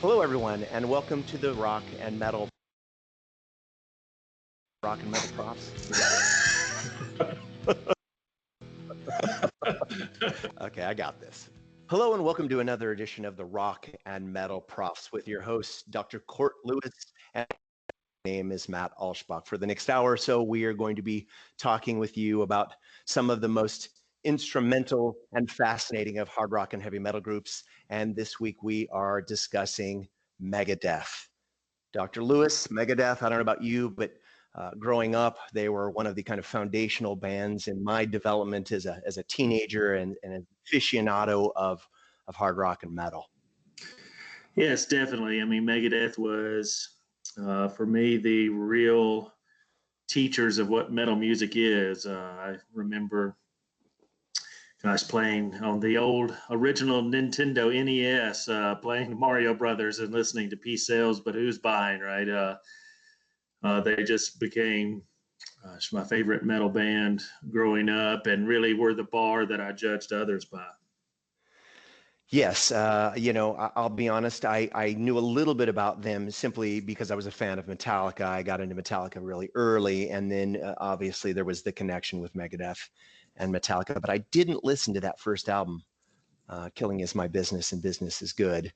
Hello, everyone, and welcome to the Rock and Metal Profs. Okay, I got this. Hello, and welcome to another edition of the Rock and Metal Profs with your host, Dr. Court Lewis, and my name is Matt Alschbach. For the next hour or so, we are going to be talking with you about some of the most instrumental and fascinating of hard rock and heavy metal groups. And this week we are discussing Megadeth. Dr. Lewis, Megadeth, I don't know about you, but growing up, they were one of the kind of foundational bands in my development as a teenager and an aficionado of hard rock and metal. Yes, definitely. I mean, Megadeth was, for me, the real teachers of what metal music is. I remember, playing on the old original Nintendo NES, playing Mario Brothers and listening to P Sales, but who's buying, right? They just became my favorite metal band growing up and really were the bar that I judged others by. Yes, I'll be honest, I knew a little bit about them simply because I was a fan of Metallica. I got into Metallica really early, and then obviously there was the connection with Megadeth and Metallica, but I didn't listen to that first album, Killing Is My Business and Business Is Good.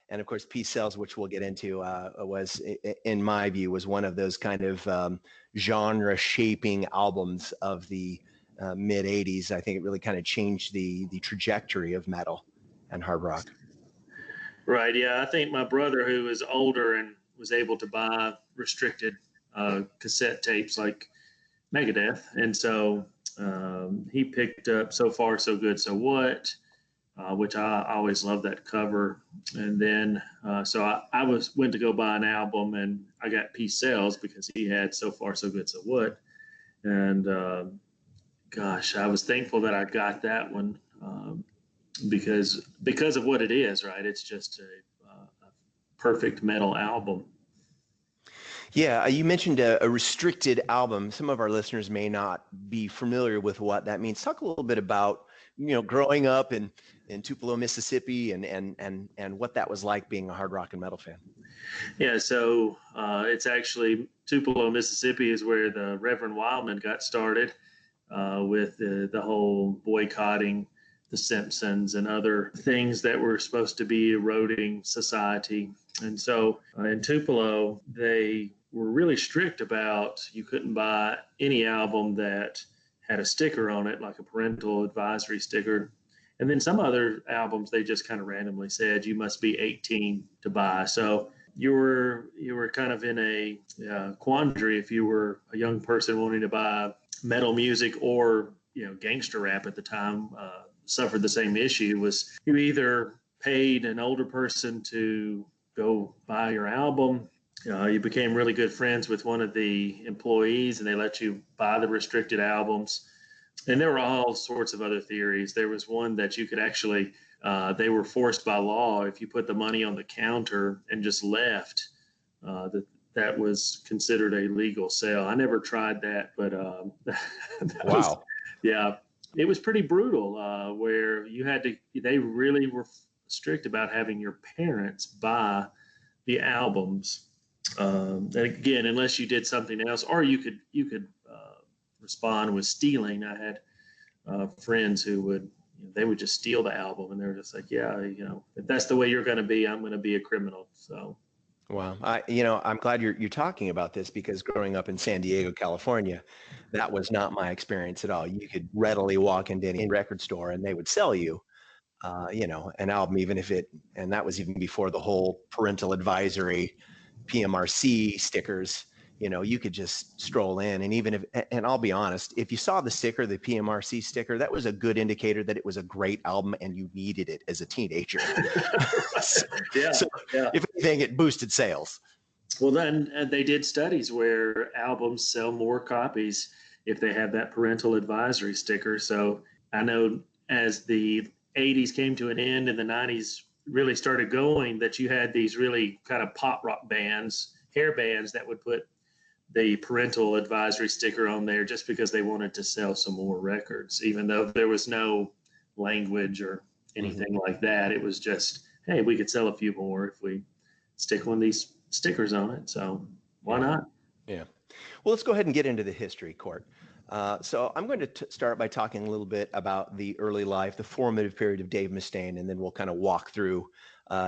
And of course, Peace Sells, which we'll get into, was, in my view, was one of those kind of genre-shaping albums of the mid 80s. I think it really kind of changed the trajectory of metal and hard rock. Right. Yeah. I think my brother, who was older and was able to buy restricted cassette tapes like Megadeth, and so he picked up So Far, So Good, So What, which I always loved that cover. And then so I went to go buy an album, and I got Peace Sells because he had So Far, So Good, So What. And gosh, I was thankful that I got that one. Because of what it is, right? It's just a perfect metal album. Yeah, you mentioned a restricted album. Some of our listeners may not be familiar with what that means. Talk a little bit about, growing up in Tupelo, Mississippi, and what that was like being a hard rock and metal fan. Yeah, so it's actually Tupelo, Mississippi is where the Reverend Wildman got started with the whole boycotting the Simpsons and other things that were supposed to be eroding society. And so in Tupelo, they were really strict about you couldn't buy any album that had a sticker on it, like a parental advisory sticker. And then some other albums, they just kind of randomly said you must be 18 to buy. So you were kind of in a quandary if you were a young person wanting to buy metal music or gangster rap at the time. Suffered the same issue. Was you either paid an older person to go buy your album, you became really good friends with one of the employees and they let you buy the restricted albums. And there were all sorts of other theories. There was one that you could actually they were forced by law, if you put the money on the counter and just left, that was considered a legal sale. I never tried that, but Wow. Yeah, it was pretty brutal, where they really were strict about having your parents buy the albums. And again, unless you did something else, or you could respond with stealing. I had friends who they would just steal the album, and they were just like, yeah, if that's the way you're going to be, I'm going to be a criminal. So. Wow. I'm glad you're talking about this because growing up in San Diego, California, that was not my experience at all. You could readily walk into any record store and they would sell you, an album, and that was even before the whole parental advisory, PMRC stickers. You could just stroll in, and I'll be honest, if you saw the sticker, the PMRC sticker, that was a good indicator that it was a great album and you needed it as a teenager. so, yeah. If anything, it boosted sales. Well, then they did studies where albums sell more copies if they have that parental advisory sticker. So I know as the 80s came to an end and the 90s really started going, that you had these really kind of pop rock bands, hair bands that would put the parental advisory sticker on there just because they wanted to sell some more records, even though there was no language or anything like that. It was just, hey, we could sell a few more if we stick one of these stickers on it. So why not? Yeah. Well, let's go ahead and get into the history, Court. So I'm going to start by talking a little bit about the early life, the formative period of Dave Mustaine, and then we'll kind of walk through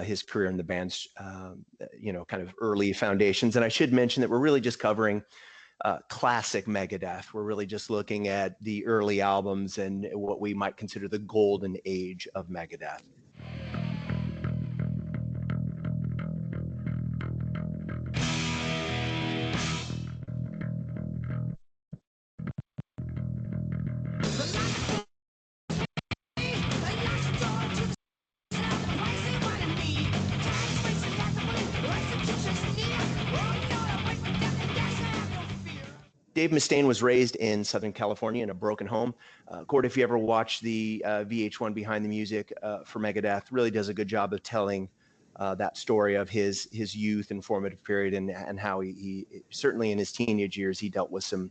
his career in the band's, kind of early foundations. And I should mention that we're really just covering classic Megadeth. We're really just looking at the early albums and what we might consider the golden age of Megadeth. Dave Mustaine was raised in Southern California in a broken home. Cord, if you ever watch the VH1 Behind the Music for Megadeth, really does a good job of telling that story of his youth and formative period, and how he certainly in his teenage years he dealt with some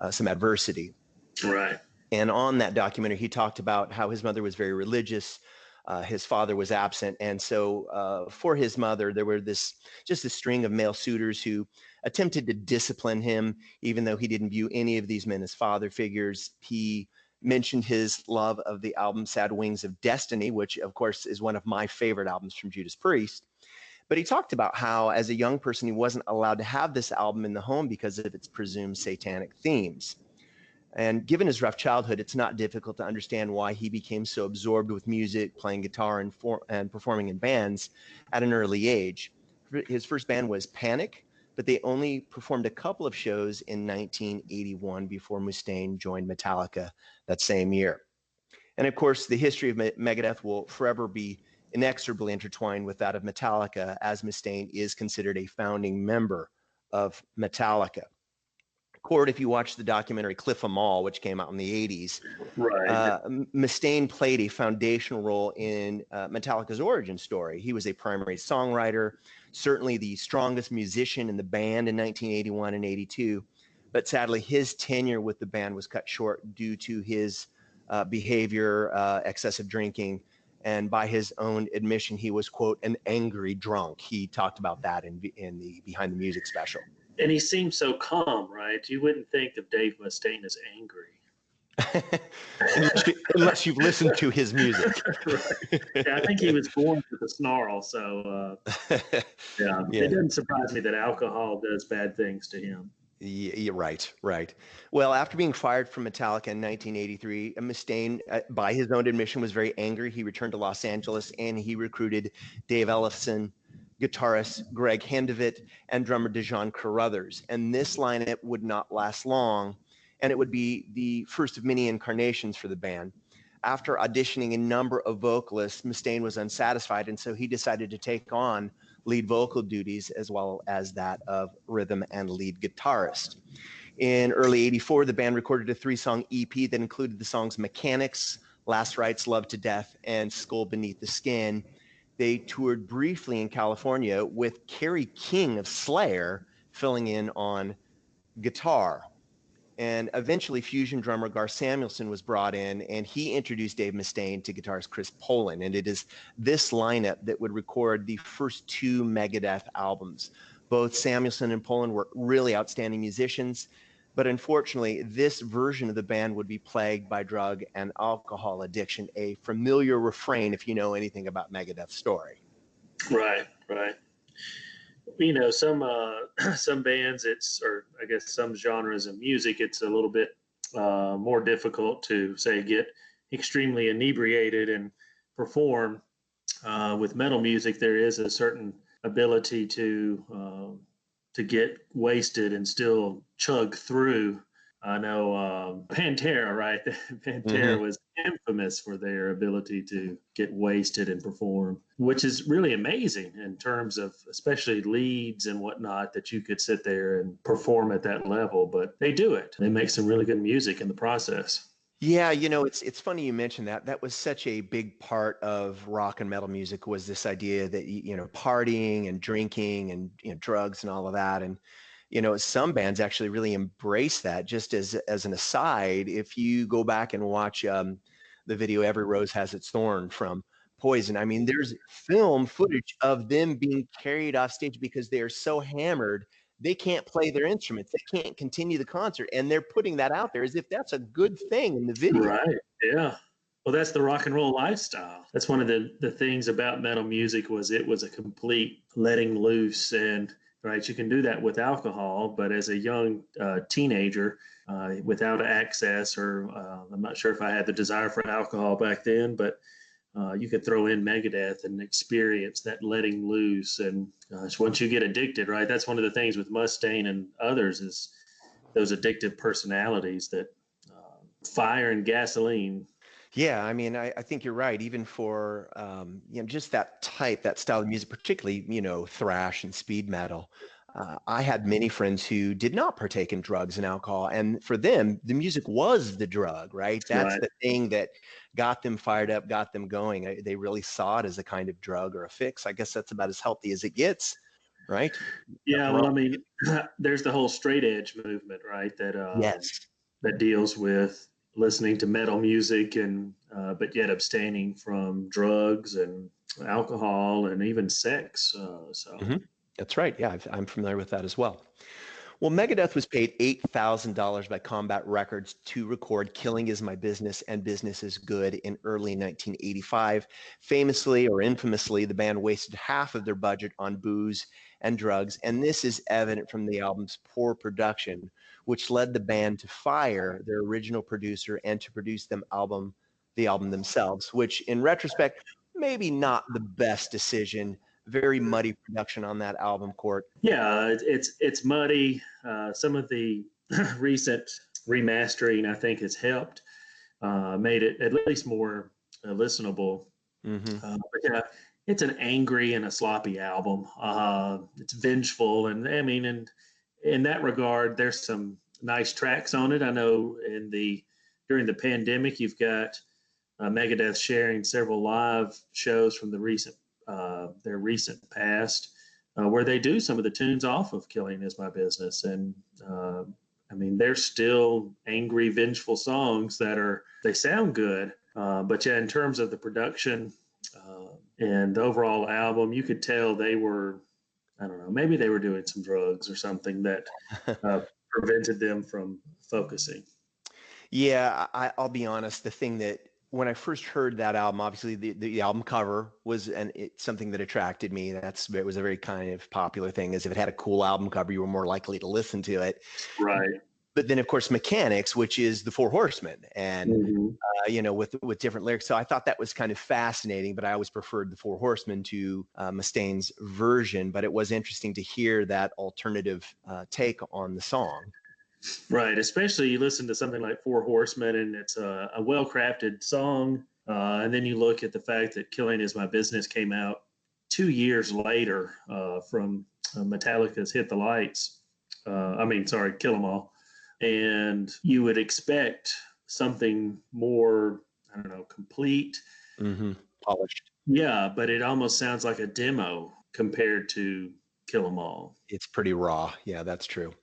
adversity. Right. And on that documentary, he talked about how his mother was very religious. His father was absent. And so for his mother, there were just a string of male suitors who attempted to discipline him, even though he didn't view any of these men as father figures. He mentioned his love of the album Sad Wings of Destiny, which of course is one of my favorite albums from Judas Priest. But he talked about how as a young person, he wasn't allowed to have this album in the home because of its presumed satanic themes. And given his rough childhood, it's not difficult to understand why he became so absorbed with music, playing guitar, and performing in bands at an early age. His first band was Panic, but they only performed a couple of shows in 1981 before Mustaine joined Metallica that same year. And of course, the history of Megadeth will forever be inexorably intertwined with that of Metallica, as Mustaine is considered a founding member of Metallica. Cord, if you watch the documentary Cliff 'Em All, which came out in the 80s, Right. Mustaine played a foundational role in Metallica's origin story. He was a primary songwriter, certainly the strongest musician in the band in 1981 and 82. But sadly, his tenure with the band was cut short due to his behavior, excessive drinking. And by his own admission, he was, quote, an angry drunk. He talked about that in the Behind the Music special. And he seems so calm, right? You wouldn't think of Dave Mustaine as angry. unless you've listened to his music. Right. Yeah, I think he was born with a snarl. So, yeah, it doesn't surprise me that alcohol does bad things to him. Yeah, right. Well, after being fired from Metallica in 1983, Mustaine, by his own admission, was very angry. He returned to Los Angeles and he recruited Dave Ellefson, guitarist Greg Hendevitt, and drummer Dejan Carruthers. And this lineup would not last long, and it would be the first of many incarnations for the band. After auditioning a number of vocalists, Mustaine was unsatisfied, and so he decided to take on lead vocal duties as well as that of rhythm and lead guitarist. In early '84, the band recorded a 3-song EP that included the songs Mechanics, Last Rites, Love to Death, and Skull Beneath the Skin. They toured briefly in California with Kerry King of Slayer filling in on guitar. And eventually fusion drummer Gar Samuelson was brought in, and he introduced Dave Mustaine to guitarist Chris Poland. And it is this lineup that would record the first 2 Megadeth albums. Both Samuelson and Poland were really outstanding musicians, but unfortunately, this version of the band would be plagued by drug and alcohol addiction, a familiar refrain if you know anything about Megadeth's story. Right. You know, some bands, or I guess some genres of music, it's a little bit more difficult to say get extremely inebriated and perform. With metal music, there is a certain ability to get wasted and still chug through. I know Pantera, right? Pantera was infamous for their ability to get wasted and perform, which is really amazing in terms of especially leads and whatnot, that you could sit there and perform at that level. But they do it. They make some really good music in the process. Yeah, it's funny you mentioned that. That was such a big part of rock and metal music, was this idea that partying and drinking and drugs and all of that. And some bands actually really embrace that. Just as an aside, if you go back and watch the video "Every Rose Has Its Thorn" from Poison. I mean, there's film footage of them being carried off stage because they are so hammered, they can't play their instruments. They can't continue the concert, and they're putting that out there as if that's a good thing in the video. Right. Yeah. Well, that's the rock and roll lifestyle. That's one of the things about metal music was it was a complete letting loose, and right, you can do that with alcohol, but as a young teenager, without access, or I'm not sure if I had the desire for alcohol back then, but you could throw in Megadeth and experience that letting loose. And gosh, once you get addicted, right, that's one of the things with Mustaine and others is those addictive personalities that fire and gasoline. Yeah, I mean, I think you're right. Even for just that style of music, particularly thrash and speed metal. I had many friends who did not partake in drugs and alcohol, and for them, the music was the drug, right? That's Right. the thing that got them fired up, got them going. They really saw it as a kind of drug or a fix. I guess that's about as healthy as it gets, right? Yeah. Nothing Well, wrong. I mean, there's the whole straight edge movement, right? Yes. That deals with listening to metal music and but yet abstaining from drugs and alcohol and even sex. hmm That's right. Yeah, I'm familiar with that as well. Well, Megadeth was paid $8,000 by Combat Records to record Killing Is My Business and Business Is Good in early 1985. Famously or infamously, the band wasted half of their budget on booze and drugs, and this is evident from the album's poor production, which led the band to fire their original producer and to produce the album themselves, which in retrospect, maybe not the best decision. Very muddy production on that album, Court. yeah, it's muddy. Some of the recent remastering, I think, has helped, made it at least more listenable. hmm But yeah, it's an angry and a sloppy album. It's vengeful, and I mean, and in that regard, there's some nice tracks on it. I know in the during the pandemic, you've got Megadeth sharing several live shows from their recent past, where they do some of the tunes off of "Killing Is My Business," and I mean, they're still angry, vengeful songs they sound good, but yeah, in terms of the production and the overall album, you could tell they were, I don't know, maybe they were doing some drugs or something that uh, prevented them from focusing. Yeah, I'll be honest. The thing that when I first heard that album, obviously the album cover was something that attracted me. It was a very kind of popular thing. As if it had a cool album cover, you were more likely to listen to it. Right. But then, of course, Mechanics, which is the Four Horsemen, and Mm-hmm. with different lyrics. So I thought that was kind of fascinating. But I always preferred the Four Horsemen to Mustaine's version. But it was interesting to hear that alternative take on the song. Right. Especially you listen to something like Four Horsemen and it's a well crafted song. And then you look at the fact that Killing Is My Business came out 2 years later from Metallica's Hit the Lights. Sorry, Kill 'Em All. And you would expect something more, I don't know, complete. hmm Polished. Yeah, but it almost sounds like a demo compared to Kill 'Em All. It's pretty raw. Yeah, that's true.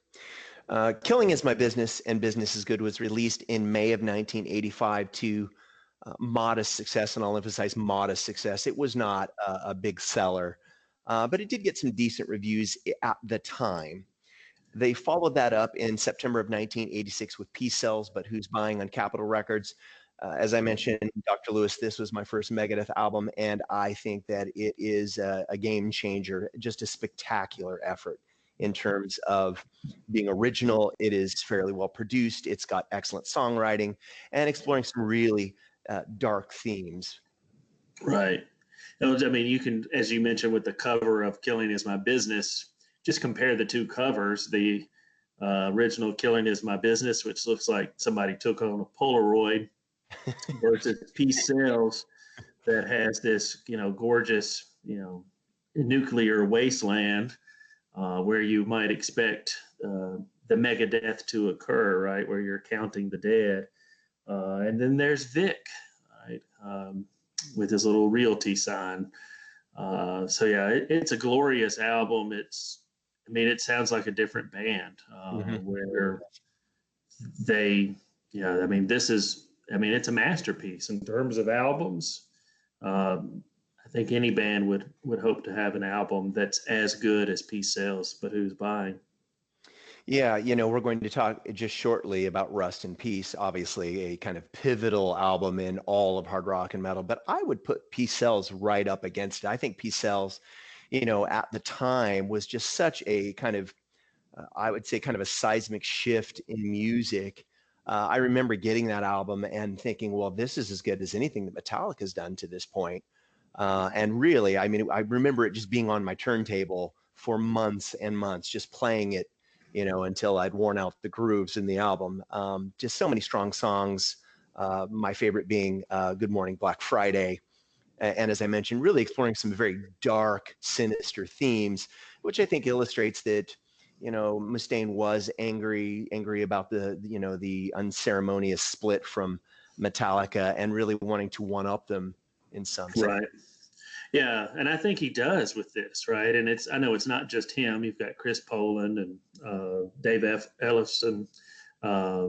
Killing Is My Business and Business Is Good was released in May of 1985 to modest success, and I'll emphasize modest success. It was not a big seller, but it did get some decent reviews at the time. They followed that up in September of 1986 with Peace Cells, but Who's Buying on Capitol Records. As I mentioned, Dr. Lewis, this was my first Megadeth album, and I think that it is a game changer, just a spectacular effort in terms of being original. It is fairly well produced. It's got excellent songwriting and exploring some really dark themes. Right. I mean, you can, as you mentioned, with the cover of Killing Is My Business, just compare the two covers. The original Killing Is My Business, which looks like somebody took on a Polaroid, versus Peace Cells, that has this, gorgeous, nuclear wasteland where you might expect the Megadeth to occur, right, where you're counting the dead. And then there's Vic, right, with his little realty sign. So yeah, it's a glorious album. It sounds like a different band Mhm. where they, yeah, I mean, it's a masterpiece in terms of albums. think any band would hope to have an album that's as good as Peace Sells, but who's buying? Yeah, we're going to talk just shortly about Rust in Peace, obviously a kind of pivotal album in all of hard rock and metal, but I would put Peace Sells right up against it. I think Peace Sells, at the time was just such a kind of, I would say kind of a seismic shift in music. I remember getting that album and thinking, well, this is as good as anything that Metallica's done to this point. And really, I mean, I remember it just being on my turntable for months and months, just playing it, until I'd worn out the grooves in the album. Just so many strong songs. My favorite being Good Morning Black Friday. And as I mentioned, really exploring some very dark, sinister themes, which I think illustrates that, Mustaine was angry about the unceremonious split from Metallica and really wanting to one up them in some sense. Right. Yeah, and I think he does with this, right? And I know it's not just him. You've got Chris Poland and Dave Ellefson uh,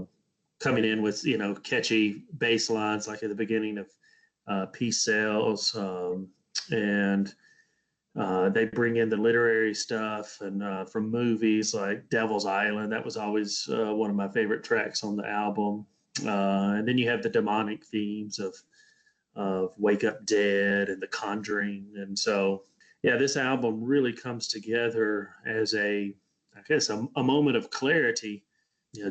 coming in with catchy bass lines like at the beginning of Peace Sells, and they bring in the literary stuff and from movies like Devil's Island. That was always one of my favorite tracks on the album. And then you have the demonic themes of Wake Up Dead and The Conjuring. And so, yeah, this album really comes together as I guess, a moment of clarity.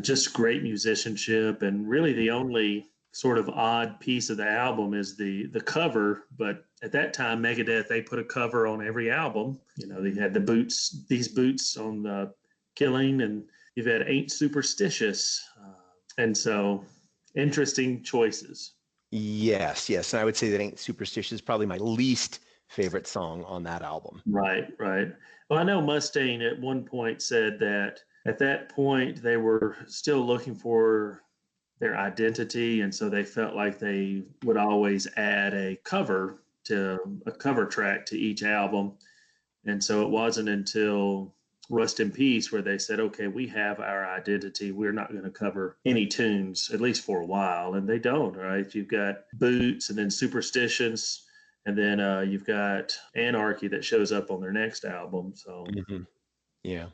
Just great musicianship, and really the only sort of odd piece of the album is the cover. But at that time, Megadeth, they put a cover on every album. They had these boots on the Killing, and you've had Ain't Superstitious, and so interesting choices. Yes. And I would say that Ain't Superstitious is probably my least favorite song on that album. Right, right. Well, I know Mustaine at one point said that at that point they were still looking for their identity, and so they felt like they would always add a cover track to each album. And so it wasn't until Rust in Peace where they said, okay, we have our identity. We're not going to cover any tunes, at least for a while. And they don't, right? You've got Boots and then Superstitions, and then you've got Anarchy that shows up on their next album. So, Yeah.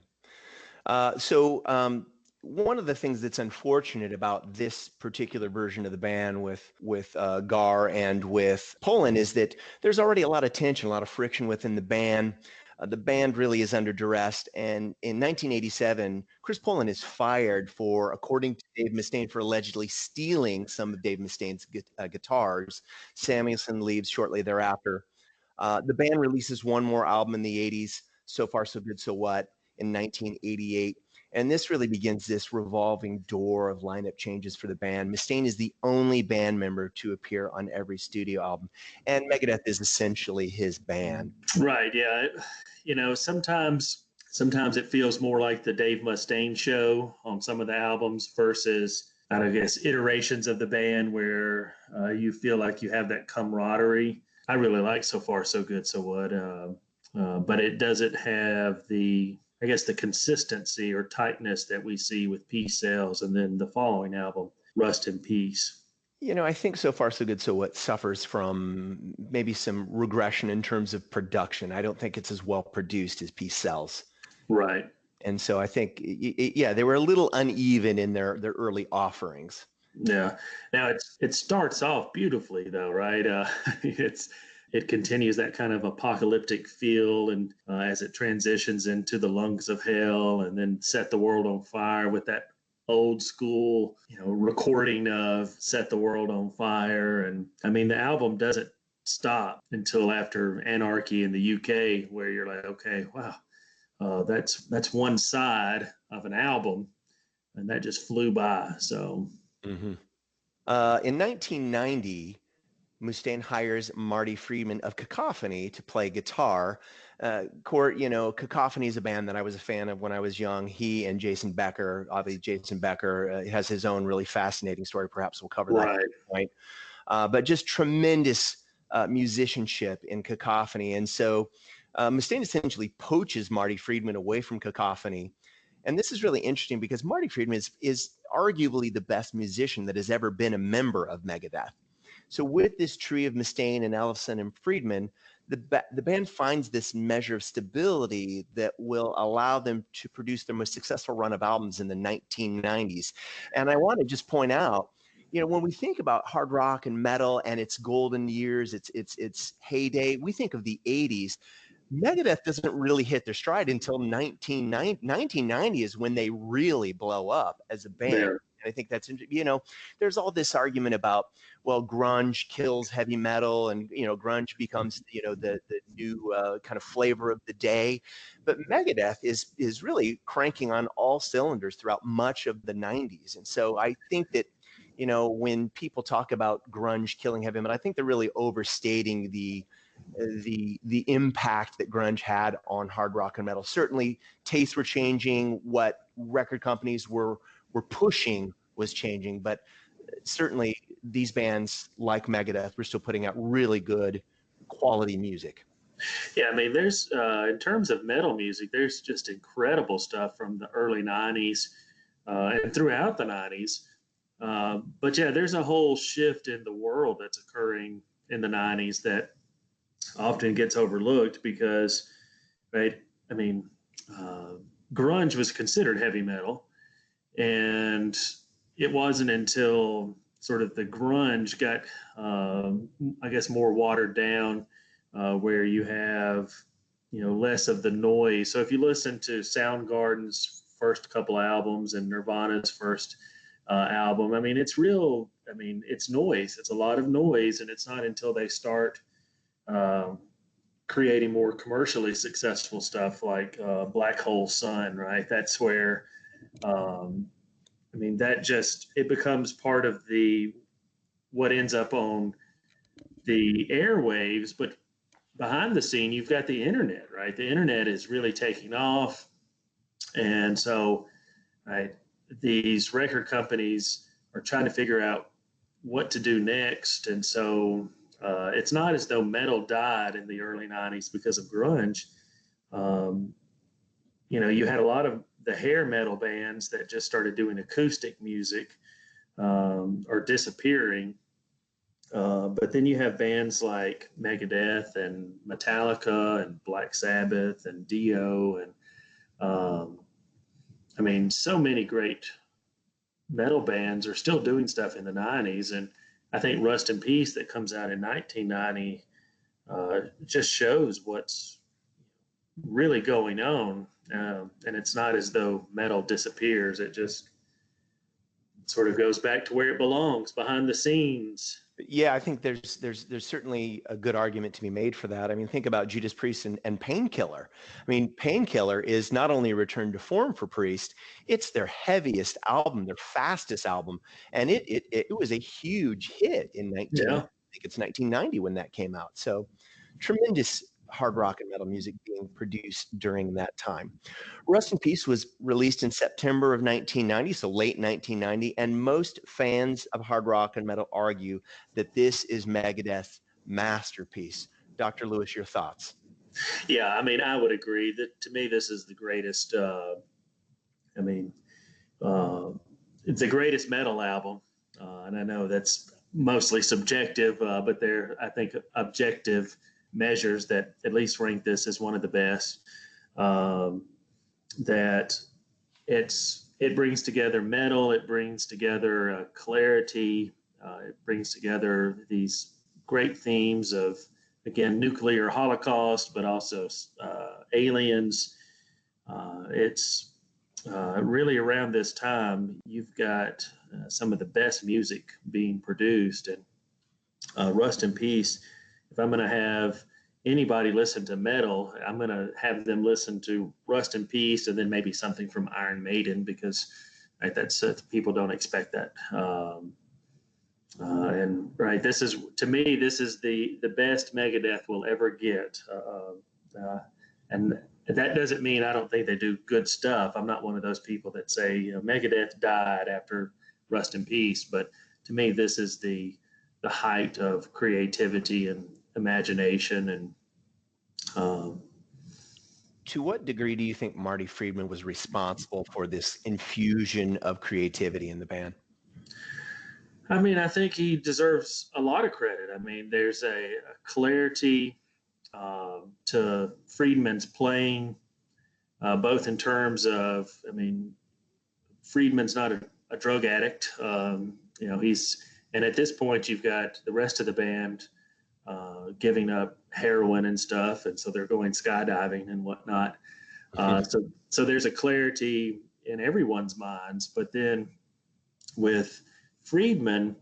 So one of the things that's unfortunate about this particular version of the band with Gar and with Poland is that there's already a lot of tension, a lot of friction within the band. The band really is under duress. And in 1987, Chris Poland is fired for, according to Dave Mustaine, for allegedly stealing some of Dave Mustaine's guitars. Samuelson leaves shortly thereafter. The band releases one more album in the 80s, So Far So Good So What, in 1988. And this really begins this revolving door of lineup changes for the band. Mustaine is the only band member to appear on every studio album, and Megadeth is essentially his band. right, yeah. Sometimes it feels more like the Dave Mustaine show on some of the albums versus, I guess, iterations of the band where you feel like you have that camaraderie. I really like So Far So Good So What, but it doesn't have the consistency or tightness that we see with Peace Sells and then the following album, Rust in Peace. I think So Far So Good So What suffers from maybe some regression in terms of production. I don't think it's as well produced as Peace Sells. Right. And so I think, yeah, they were a little uneven in their early offerings. Yeah. Now it starts off beautifully though, right? It continues that kind of apocalyptic feel, and as it transitions into the lungs of hell, and then Set the World on Fire with that old school, recording of Set the World on Fire. And I mean, the album doesn't stop until after Anarchy in the UK, where you're like, okay, wow, that's one side of an album, and that just flew by. So. Mm-hmm. In 1990, Mustaine hires Marty Friedman of Cacophony to play guitar. Court, Cacophony is a band that I was a fan of when I was young. He and Jason Becker, obviously Jason Becker has his own really fascinating story. Perhaps we'll cover that at some point. But just tremendous musicianship in Cacophony. And so Mustaine essentially poaches Marty Friedman away from Cacophony. And this is really interesting because Marty Friedman is arguably the best musician that has ever been a member of Megadeth. So with this tree of Mustaine and Ellefson and Friedman, the band finds this measure of stability that will allow them to produce their most successful run of albums in the 1990s. And I want to just point out, when we think about hard rock and metal and its golden years, its heyday, we think of the 80s. Megadeth doesn't really hit their stride until 1990 is when they really blow up as a band. There. And I think that's, there's all this argument about, well, grunge kills heavy metal and, grunge becomes, the new kind of flavor of the day. But Megadeth is really cranking on all cylinders throughout much of the 90s. And so I think that, when people talk about grunge killing heavy metal, I think they're really overstating the impact that grunge had on hard rock and metal. Certainly tastes were changing, what record companies were pushing was changing, but certainly these bands like Megadeth were still putting out really good quality music. Yeah, I mean, there's in terms of metal music, there's just incredible stuff from the early '90s and throughout the '90s. But yeah, there's a whole shift in the world that's occurring in the '90s that often gets overlooked because, right? I mean, grunge was considered heavy metal, and it wasn't until sort of the grunge got, I guess, more watered down, where you have, less of the noise. So if you listen to Soundgarden's first couple albums and Nirvana's first album, I mean, it's real. I mean, it's noise. It's a lot of noise, and it's not until they start creating more commercially successful stuff like Black Hole Sun, right? That's where, I mean, it becomes part of what ends up on the airwaves. But behind the scene, you've got the internet, right? The internet is really taking off. And so, right, these record companies are trying to figure out what to do next. And so, it's not as though metal died in the early '90s because of grunge. You had a lot of the hair metal bands that just started doing acoustic music are disappearing. But then you have bands like Megadeth and Metallica and Black Sabbath and Dio and I mean, so many great metal bands are still doing stuff in the '90s, and I think Rust in Peace that comes out in 1990 just shows what's really going on. And it's not as though metal disappears. It just sort of goes back to where it belongs, behind the scenes. Yeah, I think there's certainly a good argument to be made for that. I mean, think about Judas Priest and Painkiller. I mean, Painkiller is not only a return to form for Priest, it's their heaviest album, their fastest album, and it was a huge hit in 19. Yeah. I think it's 1990 when that came out. So tremendous hard rock and metal music being produced during that time. Rust in Peace was released in September of 1990, so late 1990, and most fans of hard rock and metal argue that this is Megadeth's masterpiece. Dr. Lewis, your thoughts? Yeah, I mean, I would agree that to me this is the greatest. It's the greatest metal album, and I know that's mostly subjective, but I think, objective measures that at least rank this as one of the best. That it brings together metal, it brings together clarity, it brings together these great themes of, again, nuclear holocaust, but also aliens. It's really around this time you've got some of the best music being produced, and Rust in Peace. If I'm going to have anybody listen to metal, I'm going to have them listen to Rust in Peace and then maybe something from Iron Maiden, because right, that's people don't expect that. And right, to me, this is the best Megadeth will ever get. And that doesn't mean I don't think they do good stuff. I'm not one of those people that say, Megadeth died after Rust in Peace, but to me, this is the height of creativity and imagination. And to what degree do you think Marty Friedman was responsible for this infusion of creativity in the band? I mean, I think he deserves a lot of credit. I mean, there's a clarity to Friedman's playing, both in terms of, I mean, Friedman's not a drug addict. And at this point, you've got the rest of the band giving up heroin and stuff, and so they're going skydiving and whatnot. So there's a clarity in everyone's minds. But then with Friedman,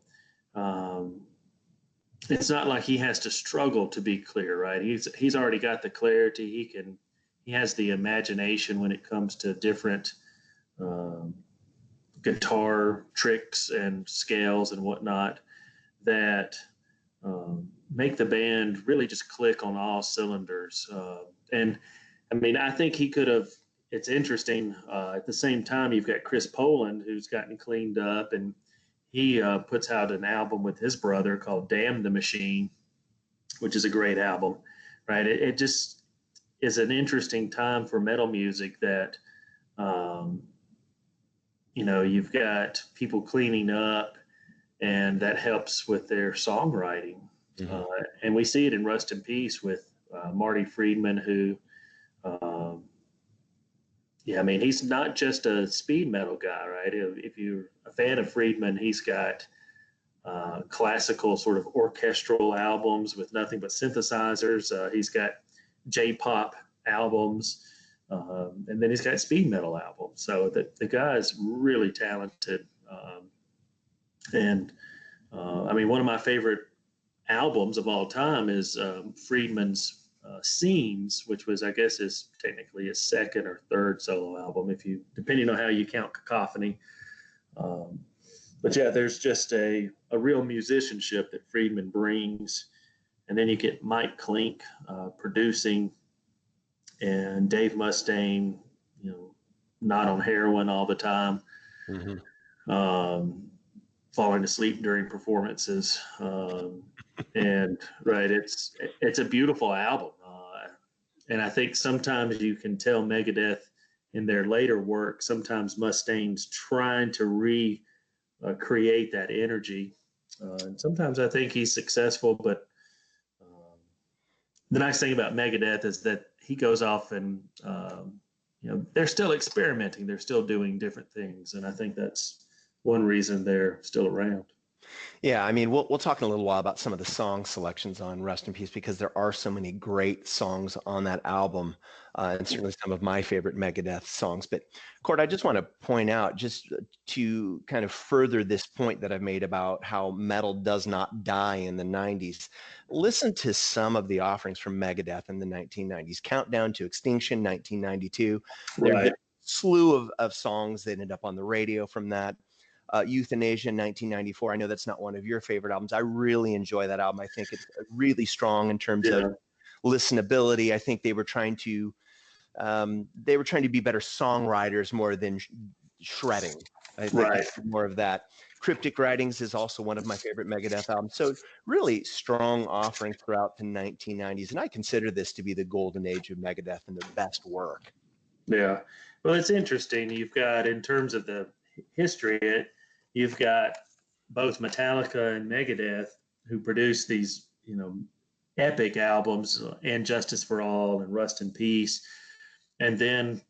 it's not like he has to struggle to be clear, right? He's already got the clarity. He has the imagination when it comes to different guitar tricks and scales and whatnot that make the band really just click on all cylinders. And I mean, I think he could have. It's interesting. At the same time, you've got Chris Poland, who's gotten cleaned up, and he puts out an album with his brother called "Damn the Machine," which is a great album, right? It just is an interesting time for metal music that, you've got people cleaning up, and that helps with their songwriting. Mm-hmm. And we see it in Rust in Peace with Marty Friedman, who, I mean, he's not just a speed metal guy, right? If you're a fan of Friedman, he's got classical sort of orchestral albums with nothing but synthesizers. He's got J-pop albums, and then he's got speed metal albums. So the guy is really talented. I mean, one of my favorite albums of all time is Friedman's Scenes, which was, I guess, is technically his second or third solo album, depending on how you count Cacophony. But yeah, there's just a real musicianship that Friedman brings. And then you get Mike Klink producing, and Dave Mustaine, not on heroin all the time, falling asleep during performances. And right, it's a beautiful album. And I think sometimes you can tell Megadeth in their later work, sometimes Mustaine's trying to recreate that energy. And sometimes I think he's successful, but the nice thing about Megadeth is that he goes off and, they're still experimenting. They're still doing different things. And I think that's one reason they're still around. Yeah, I mean, we'll talk in a little while about some of the song selections on Rust in Peace, because there are so many great songs on that album, and certainly some of my favorite Megadeth songs. But Cord, I just want to point out, just to kind of further this point that I've made about how metal does not die in the 90s, listen to some of the offerings from Megadeth in the 1990s. Countdown to Extinction, 1992. There's a slew of songs that ended up on the radio from that. Euthanasia in 1994. I know that's not one of your favorite albums. I really enjoy that album. I think it's really strong in terms of listenability. I think they were trying to be better songwriters more than shredding. I think more of that. Cryptic Writings is also one of my favorite Megadeth albums. So really strong offering throughout the 1990s. And I consider this to be the golden age of Megadeth and their best work. Yeah. Well, it's interesting. You've got, in terms of the history, you've got both Metallica and Megadeth, who produced these, epic albums, and Justice for All and Rust in Peace. And then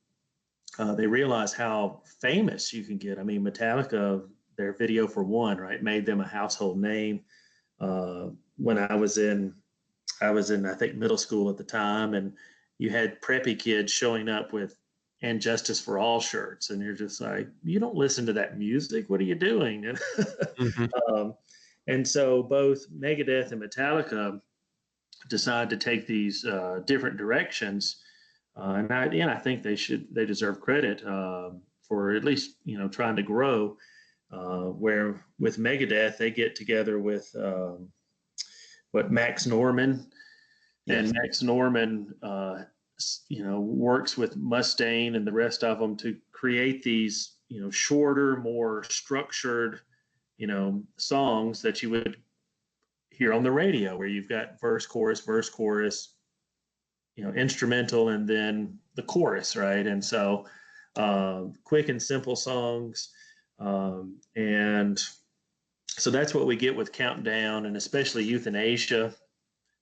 they realized how famous you can get. I mean, Metallica, their Video for One, right, made them a household name. When I was in, I think, middle school at the time, and you had preppy kids showing up with "And Justice for All" shirts, and you're just like, you don't listen to that music. What are you doing? And, and so both Megadeth and Metallica decide to take these different directions, and I think they deserve credit for at least trying to grow. Where with Megadeth, they get together with Max Norman, and Max Norman works with Mustaine and the rest of them to create these, shorter, more structured, songs that you would hear on the radio, where you've got verse, chorus, instrumental, and then the chorus, right? And so quick and simple songs. And so that's what we get with Countdown, and especially Euthanasia.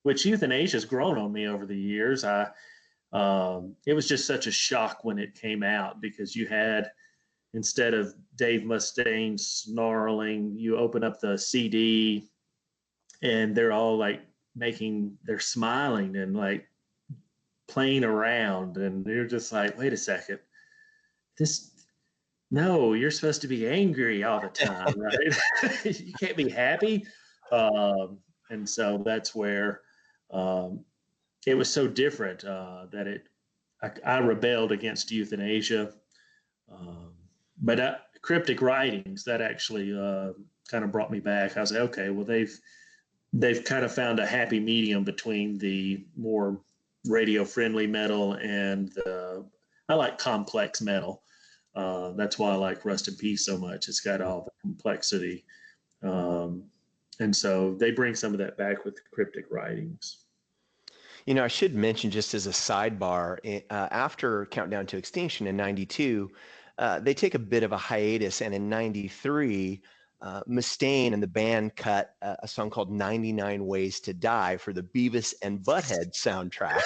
which euthanasia has grown on me over the years. It was just such a shock when it came out because you had, instead of Dave Mustaine snarling, you open up the CD and they're all like they're smiling and like playing around, and you're just like, wait a second, this no, you're supposed to be angry all the time, right? You can't be happy. And so that's where um, it was so different that I rebelled against euthanasia. Um, but cryptic writings, that actually kind of brought me back. I was like, okay, well, they've kind of found a happy medium between the more radio friendly metal and I like complex metal. That's why I like Rust in Peace so much. It's got all the complexity. Um, and so they bring some of that back with cryptic writings. I should mention just as a sidebar, after Countdown to Extinction in 92, they take a bit of a hiatus. And in 93, Mustaine and the band cut a song called 99 Ways to Die for the Beavis and Butthead soundtrack.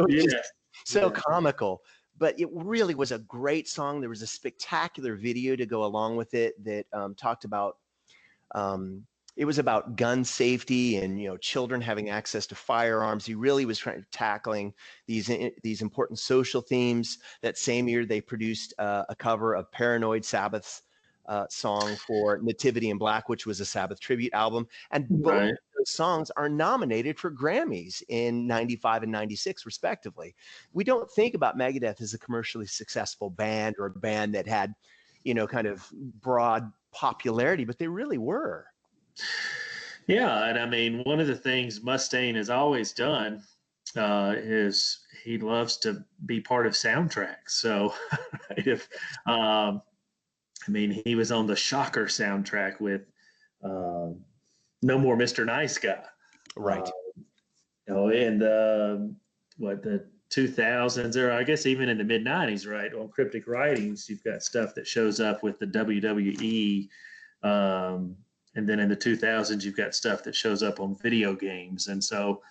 Which is Yeah. so comical. But it really was a great song. There was a spectacular video to go along with it that talked about it was about gun safety and children having access to firearms. He really was tackling these important social themes. That same year, they produced a cover of Paranoid Sabbath's song for Nativity in Black, which was a Sabbath tribute album. And both Right. of those songs are nominated for Grammys in 95 and 96, respectively. We don't think about Megadeth as a commercially successful band or a band that had, kind of broad popularity, but they really were. Yeah, and I mean, one of the things Mustaine has always done is he loves to be part of soundtracks. So, if I mean, he was on the Shocker soundtrack with No More Mr. Nice Guy. Right. In the 2000s, or I guess even in the mid 90s, right? On Cryptic Writings, you've got stuff that shows up with the WWE. And then in the 2000s, you've got stuff that shows up on video games. And so,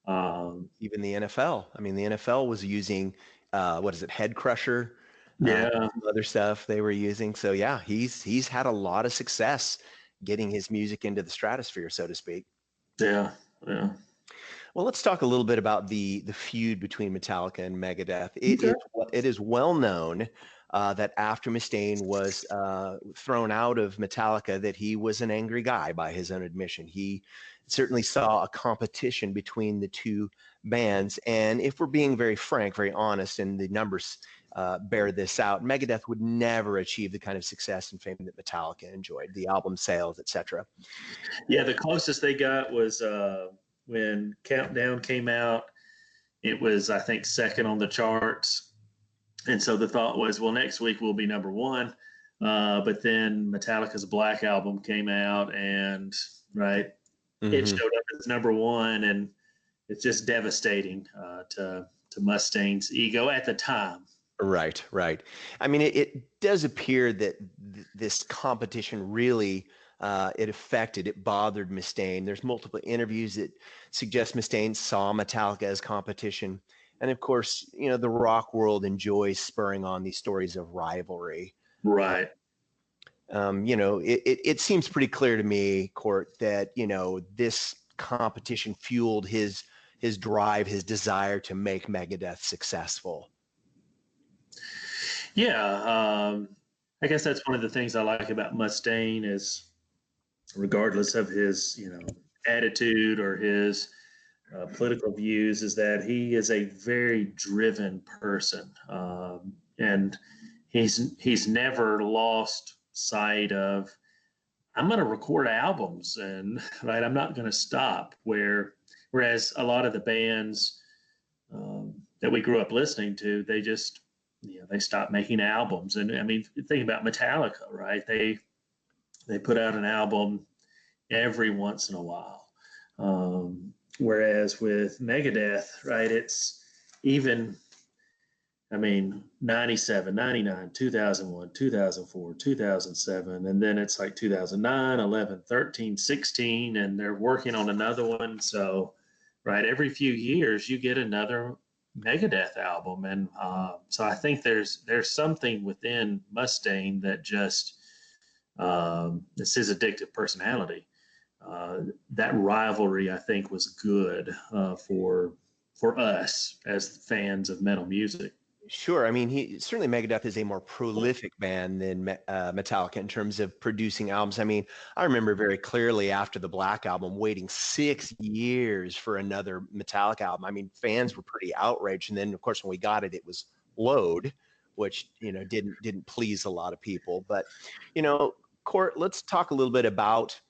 even the NFL. I mean, the NFL was using, what is it, Head Crusher, yeah, some other stuff they were using. So yeah, he's had a lot of success getting his music into the stratosphere, so to speak. yeah, yeah. Well, let's talk a little bit about the feud between Metallica and Megadeth. Okay. It is well known that after Mustaine was thrown out of Metallica, that he was an angry guy by his own admission. He certainly saw a competition between the two bands. And if we're being very frank, very honest, and the numbers bear this out, Megadeth would never achieve the kind of success and fame that Metallica enjoyed, the album sales, etc. Yeah, the closest they got was when Countdown came out. It was, I think, second on the charts. And so the thought was, well, next week we'll be number one. But then Metallica's Black Album came out, and right, it showed up as number one, and it's just devastating to Mustaine's ego at the time. Right, right. I mean, it does appear that this competition really it bothered Mustaine. There's multiple interviews that suggest Mustaine saw Metallica as competition. And of course, the rock world enjoys spurring on these stories of rivalry. Right. It seems pretty clear to me, Court, that, this competition fueled his drive, his desire to make Megadeth successful. Yeah, I guess that's one of the things I like about Mustaine is, regardless of his, attitude or his political views, is that he is a very driven person, and he's never lost sight of, I'm going to record albums, and right, I'm not going to stop. Whereas a lot of the bands that we grew up listening to, they just they stopped making albums. And I mean, think about Metallica, right? They put out an album every once in a while. Whereas with Megadeth, right, it's even, I mean, 97, 99, 2001, 2004, 2007, and then it's like 2009, 11, 13, 16, and they're working on another one. So right? Every few years, you get another Megadeth album, and so I think there's something within Mustaine that just it's his addictive personality. That rivalry, I think, was good for us as fans of metal music. Sure. I mean, he certainly Megadeth is a more prolific band than Metallica in terms of producing albums. I mean, I remember very clearly after the Black Album, waiting 6 years for another Metallica album. I mean, fans were pretty outraged, and then of course when we got it, it was Load, which didn't please a lot of people. But Court, let's talk a little bit about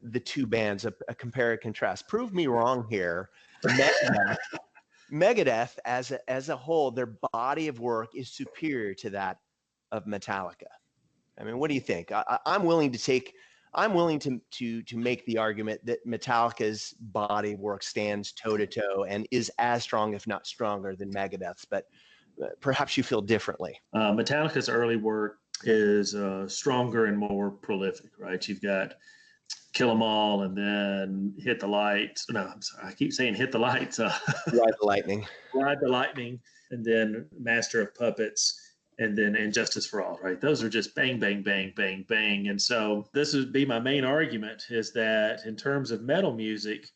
the two bands, a compare and contrast. Prove me wrong here. Megadeth as a whole, their body of work is superior to that of Metallica. I mean, what do you think? I'm willing to make the argument that Metallica's body of work stands toe to toe and is as strong, if not stronger, than Megadeth's. But perhaps you feel differently. Metallica's early work is stronger and more prolific, right? You've got Kill 'Em All, and then Hit the Lights. No, I'm sorry, I keep saying Hit the Lights. Ride the Lightning. Ride the Lightning, and then Master of Puppets, and then And Justice for All, right? Those are just bang, bang, bang, bang, bang. And so this would be my main argument, is that in terms of metal music,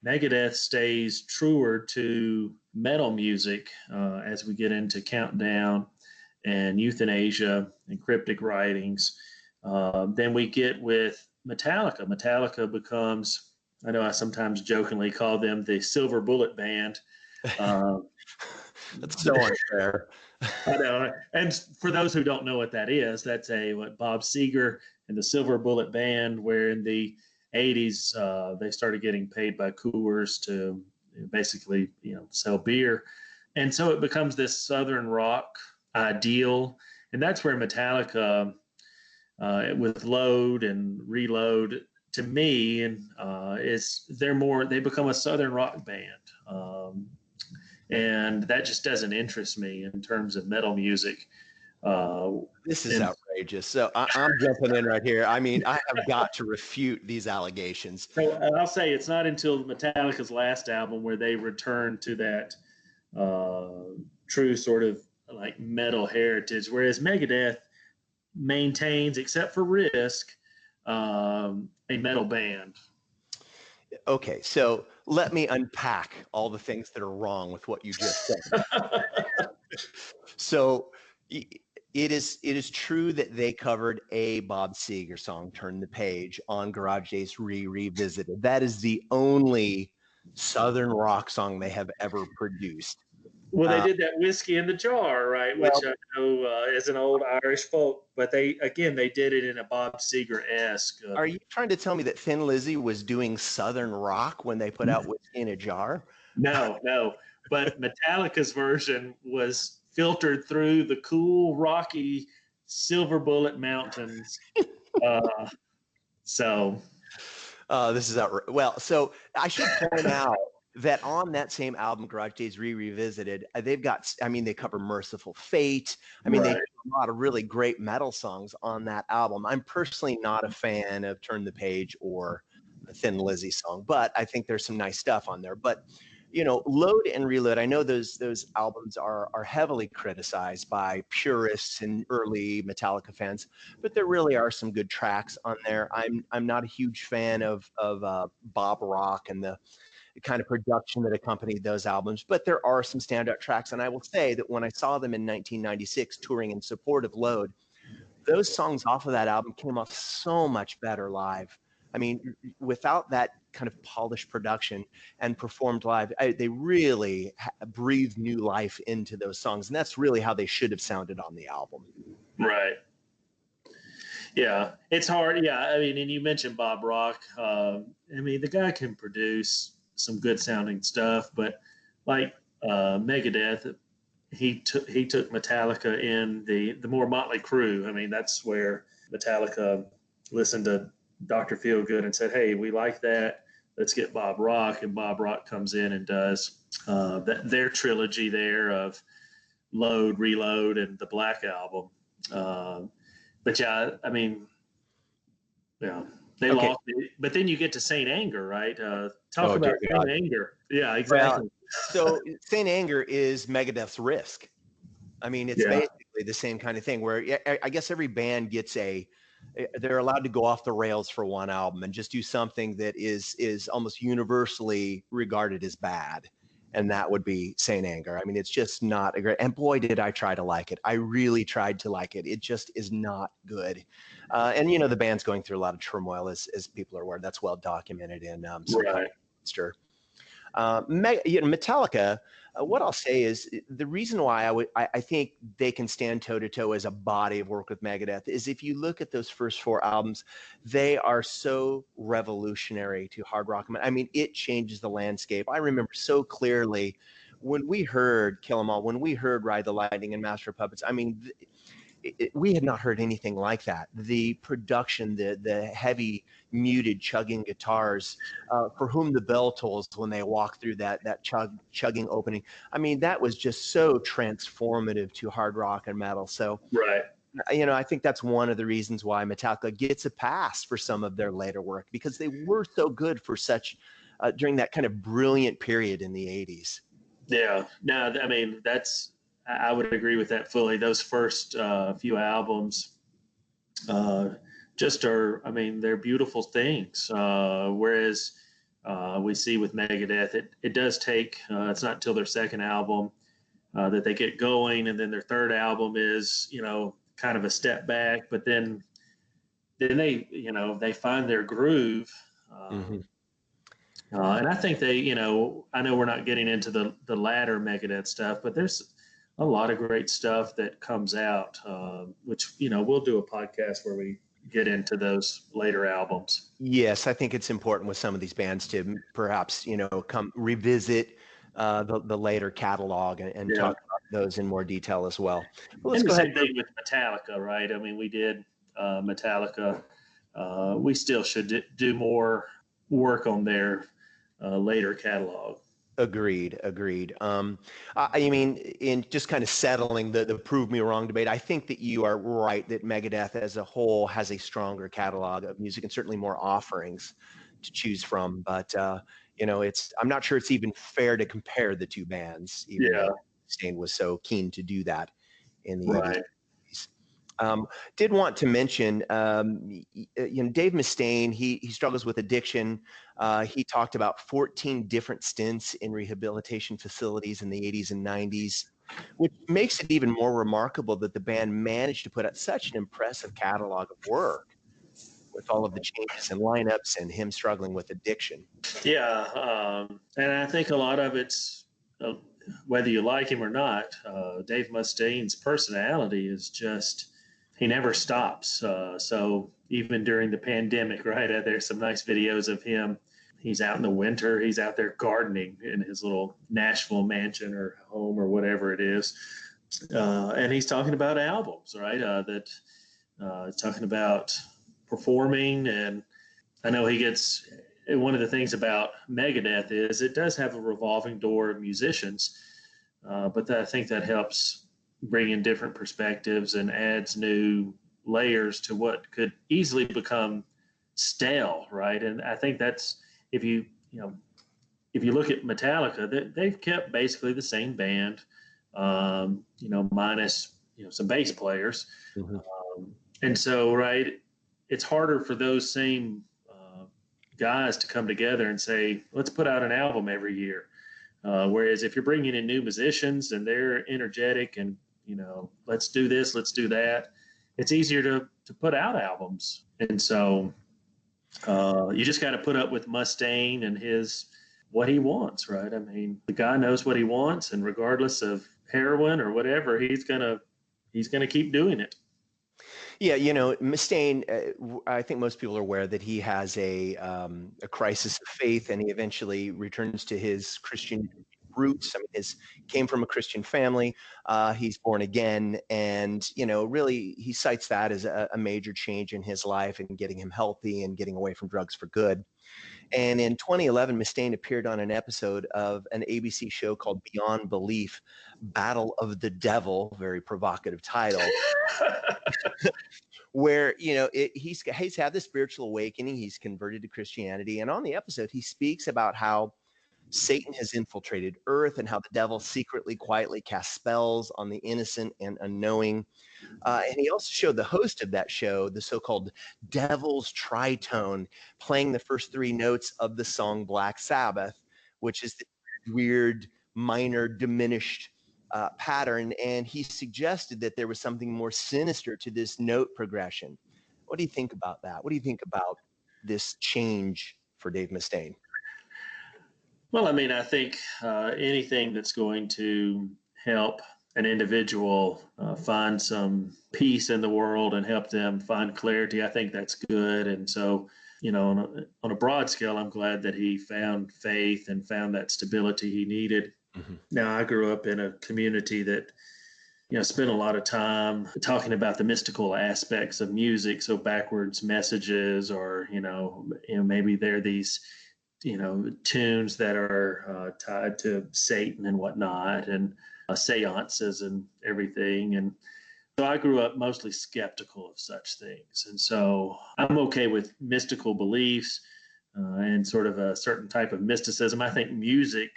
Megadeth stays truer to metal music as we get into Countdown and Euthanasia and Cryptic Writings than we get with Metallica. Metallica becomes, I know I sometimes jokingly call them the Silver Bullet Band. That's so unfair. I know. And for those who don't know what that is, that's what Bob Seger and the Silver Bullet Band, where in the 80s they started getting paid by Coors to basically sell beer. And so it becomes this Southern rock ideal. And that's where Metallica with Load and Reload, to me, and they become a Southern rock band, and that just doesn't interest me in terms of metal music. This is outrageous. So I'm jumping in right here. I mean, I have got to refute these allegations. So I'll say it's not until Metallica's last album where they return to that true sort of like metal heritage, whereas Megadeth maintains, except for Risk, a metal band. Okay, so let me unpack all the things that are wrong with what you just said. So it is true that they covered a Bob Seger song, Turn the Page, on Garage Days Revisited. That is the only Southern rock song they have ever produced. Well, they did that Whiskey in the Jar, right? Which I know is an old Irish folk, but they did it in a Bob Seger-esque. Are you trying to tell me that Thin Lizzy was doing Southern rock when they put out Whiskey in a Jar? No. But Metallica's version was filtered through the cool, rocky Silver Bullet Mountains. So this is outrageous. Well, so I should point out that on that same album, Garage Days Revisited, they've got, I mean, they cover Merciful Fate. I mean, they do a lot of really great metal songs on that album. I'm personally not a fan of Turn the Page or the Thin Lizzy song, but I think there's some nice stuff on there. But, Load and Reload, I know those albums are heavily criticized by purists and early Metallica fans, but there really are some good tracks on there. I'm not a huge fan of Bob Rock and the kind of production that accompanied those albums, but there are some standout tracks. And I will say that when I saw them in 1996 touring in support of Load, those songs off of that album came off so much better live. I mean, without that kind of polished production and performed live, they really breathed new life into those songs. And that's really how they should have sounded on the album. Right. Yeah, it's hard. Yeah, I mean, and you mentioned Bob Rock. I mean, the guy can produce some good sounding stuff, but like Megadeth, he took Metallica in the more Motley Crue. I mean, that's where Metallica listened to Dr. Feelgood and said, "Hey, we like that. Let's get Bob Rock." And Bob Rock comes in and does their trilogy there of Load, Reload, and the Black Album. But yeah, I mean, yeah. They lost it, but then you get to Saint Anger, right? Talk about Saint Anger. Yeah, Well, exactly. so Saint Anger is Megadeth's Risk. I mean, it's Yeah, basically the same kind of thing where I guess every band gets they're allowed to go off the rails for one album and just do something that is almost universally regarded as bad. And that would be Saint Anger. I mean, it's just not a great, and boy, did I try to like it. I really tried to like it. It just is not good. And, the band's going through a lot of turmoil, as people are aware. That's well documented in some right. public. Metallica, what I'll say is the reason why I think they can stand toe to toe as a body of work with Megadeth is if you look at those first four albums, they are so revolutionary to hard rock. I mean, it changes the landscape. I remember so clearly when we heard Kill 'Em All, when we heard Ride the Lightning and Master of Puppets. I mean, we had not heard anything like that. The production, the heavy muted chugging guitars, for whom the bell tolls when they walk through that chugging opening. I mean, that was just so transformative to hard rock and metal. So, Right. I think that's one of the reasons why Metallica gets a pass for some of their later work, because they were so good for such during that kind of brilliant period in the 80s. Yeah. No, I mean, I would agree with that fully. Those first few albums uh, just are, I mean, they're beautiful things. Whereas we see with Megadeth, it does take, it's not until their second album that they get going. And then their third album is, kind of a step back, but then they find their groove. Mm-hmm. And I think I know we're not getting into the latter Megadeth stuff, but there's a lot of great stuff that comes out, which, we'll do a podcast where we get into those later albums. Yes, I think it's important with some of these bands to perhaps, come revisit the later catalog and Yeah. talk about those in more detail as well. But let's And the go ahead. same thing with Metallica, right? I mean, we did Metallica. We still should do more work on their later catalog. Agreed. I mean, in just kind of settling the prove me wrong debate, I think that you are right that Megadeth as a whole has a stronger catalog of music and certainly more offerings to choose from. But I'm not sure it's even fair to compare the two bands, even Yeah, though Stain was so keen to do that in the 80s. right. Did want to mention, Dave Mustaine. He struggles with addiction. He talked about 14 different stints in rehabilitation facilities in the 80s and 90s, which makes it even more remarkable that the band managed to put out such an impressive catalog of work with all of the changes in lineups and him struggling with addiction. Yeah, and I think a lot of it's whether you like him or not. Dave Mustaine's personality is just he never stops. So even during the pandemic, right? There's some nice videos of him. He's out in the winter. He's out there gardening in his little Nashville mansion or home or whatever it is, and he's talking about albums, right? Talking about performing, and I know he gets one of the things about Megadeth is it does have a revolving door of musicians, but I think that helps bring in different perspectives and adds new layers to what could easily become stale, right? And I think that's if if you look at Metallica, they've kept basically the same band, minus some bass players, Mhm. and so right, it's harder for those same guys to come together and say, let's put out an album every year. Whereas if you're bringing in new musicians and they're energetic and, let's do this, let's do that, it's easier to put out albums. And so you just got to put up with Mustaine and what he wants, right? I mean, the guy knows what he wants, and regardless of heroin or whatever, he's gonna keep doing it. Yeah, Mustaine, I think most people are aware that he has a crisis of faith, and he eventually returns to his Christian roots. I mean, his came from a Christian family. He's born again, and really, he cites that as a major change in his life and getting him healthy and getting away from drugs for good. And in 2011, Mustaine appeared on an episode of an ABC show called Beyond Belief, Battle of the Devil, very provocative title, where he's had this spiritual awakening, he's converted to Christianity, and on the episode he speaks about how Satan has infiltrated Earth and how the devil secretly, quietly casts spells on the innocent and unknowing. And he also showed the host of that show, the so-called Devil's Tritone, playing the first three notes of the song Black Sabbath, which is the weird minor diminished pattern. And he suggested that there was something more sinister to this note progression. What do you think about that? What do you think about this change for Dave Mustaine? Well, I mean, I think anything that's going to help an individual find some peace in the world and help them find clarity, I think that's good. And so, on a broad scale, I'm glad that he found faith and found that stability he needed. Mm-hmm. Now, I grew up in a community that spent a lot of time talking about the mystical aspects of music, so backwards messages, or maybe they're these tunes that are tied to Satan and whatnot, and seances and everything. And so I grew up mostly skeptical of such things. And so I'm okay with mystical beliefs and sort of a certain type of mysticism. I think music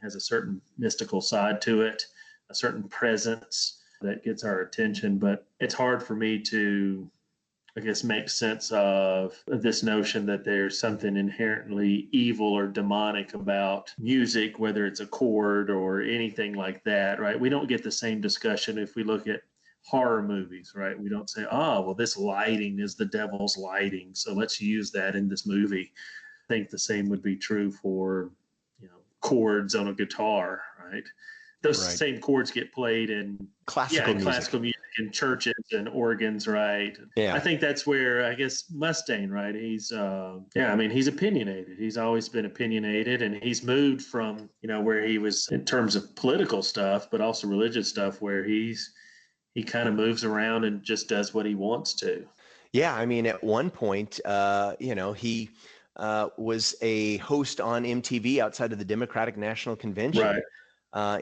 has a certain mystical side to it, a certain presence that gets our attention. But it's hard for me to, I guess, make sense of this notion that there's something inherently evil or demonic about music, whether it's a chord or anything like that, right? We don't get the same discussion if we look at horror movies, right? We don't say, oh, well, this lighting is the devil's lighting, so let's use that in this movie. I think the same would be true for, chords on a guitar, right? Those Right. same chords get played in Classical music. classical music in churches and organs, right? Yeah. I think that's where, I guess, Mustaine, right? He's he's opinionated. He's always been opinionated, and he's moved from where he was in terms of political stuff, but also religious stuff, where he kind of moves around and just does what he wants to. Yeah, I mean, at one point, he was a host on MTV outside of the Democratic National Convention Right.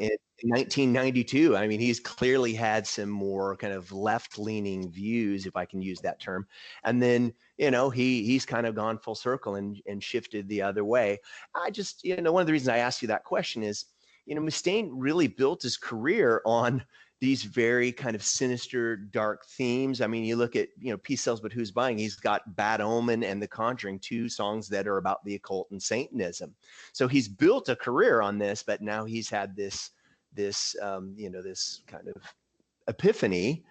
in 1992. I mean, he's clearly had some more kind of left-leaning views, if I can use that term. And then, he's kind of gone full circle and shifted the other way. I just, one of the reasons I asked you that question is, Mustaine really built his career on these very kind of sinister, dark themes. I mean, you look at, Peace Sells, But Who's Buying? He's got Bad Omen and The Conjuring, two songs that are about the occult and Satanism. So he's built a career on this, but now he's had this kind of epiphany